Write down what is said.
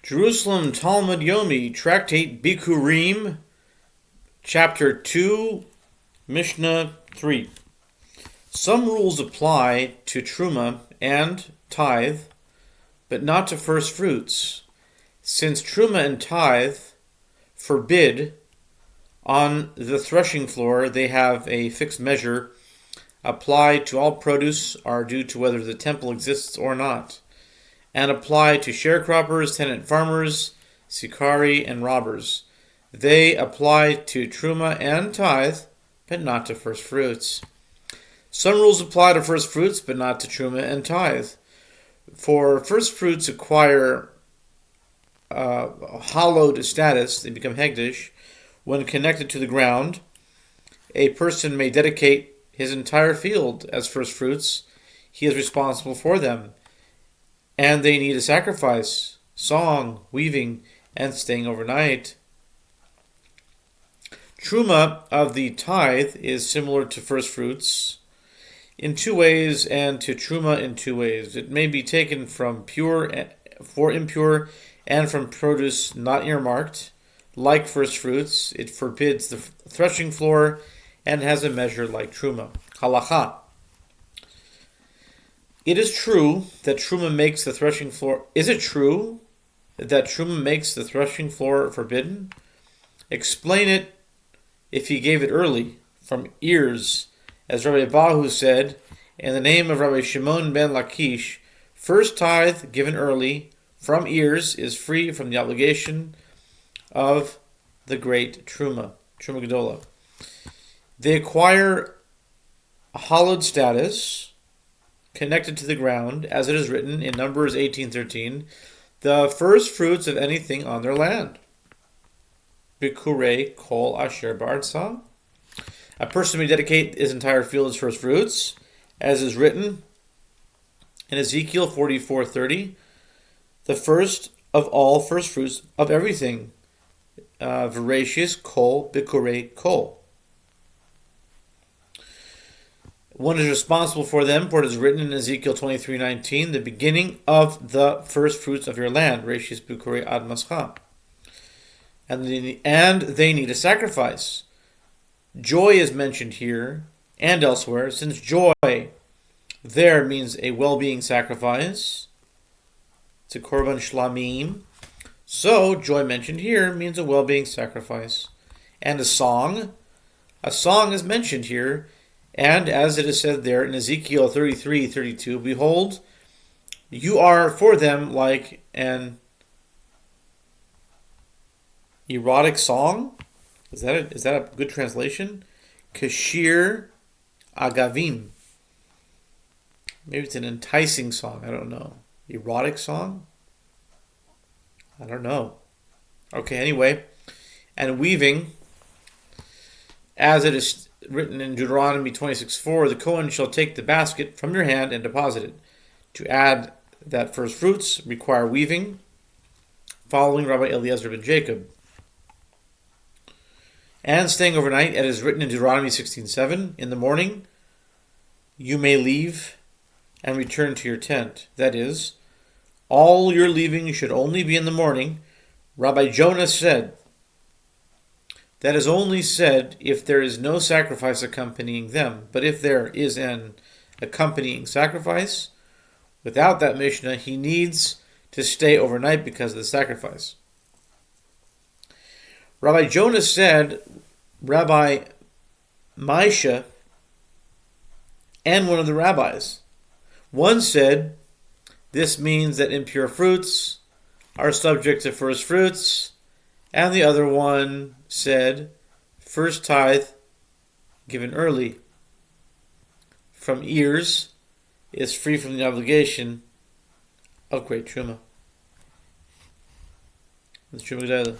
Jerusalem Talmud Yomi, Tractate Bikurim, Chapter 2, Mishnah 3. Some rules apply to Truma and tithe, but not to first fruits, since Truma and tithe forbid on the threshing floor. They have a fixed measure applied to all produce are due to whether the temple exists or not, and apply to sharecroppers, tenant farmers, sikari, and robbers. They apply to Truma and tithe, but not to first fruits. Some rules apply to first fruits, but not to Truma and tithe. For first fruits acquire hallowed status, they become hegdish, when connected to the ground. A person may dedicate his entire field as first fruits. He is responsible for them, and they need a sacrifice, song, weaving, and staying overnight. Truma of the tithe is similar to first fruits in two ways, and to Truma in two ways. It may be taken from pure for impure and from produce not earmarked. Like first fruits, it forbids the threshing floor and has a measure like Truma. Halacha. It is true that Truma makes the threshing floor. Is it true that Truma makes the threshing floor forbidden? Explain it if he gave it early, from ears, as Rabbi Bahu said, in the name of Rabbi Shimon ben Lakish, first tithe given early from ears is free from the obligation of the great Truma Gedola. They acquire a hallowed status connected to the ground, as it is written in Numbers 18:13, the first fruits of anything on their land. Bikurim kol asher ba'artza. A person may dedicate his entire field as first fruits, as is written in Ezekiel 44:30, the first of all first fruits of everything. Voracious kol bikurim kol. One is responsible for them, for it is written in Ezekiel 23:19, the beginning of the first fruits of your land, Reshis Bikurim ad Mascha. And they need a sacrifice. Joy is mentioned here and elsewhere, since joy there means a well-being sacrifice. It's a korban shlamim. So joy mentioned here means a well-being sacrifice. And a song is mentioned here, and as it is said there in Ezekiel 33:32, behold, you are for them like an erotic song. Is that a good translation? Kashir agavim. Maybe it's an enticing song. I don't know. Erotic song? I don't know. Okay, anyway. And weaving, as it is written in Deuteronomy 26:4, the Kohen shall take the basket from your hand and deposit it. To add that first fruits require weaving, following Rabbi Eliezer ben Jacob. And staying overnight, as is written in Deuteronomy 16:7, in the morning you may leave and return to your tent. That is, all your leaving should only be in the morning. Rabbi Jonah said, that is only said if there is no sacrifice accompanying them. But if there is an accompanying sacrifice, without that Mishnah, he needs to stay overnight because of the sacrifice. Rabbi Jonah said, Rabbi Maisha and one of the rabbis. One said, this means that impure fruits are subject to first fruits, and the other one said, first tithe given early from ears is free from the obligation of great Truma. That's Truma Gedola.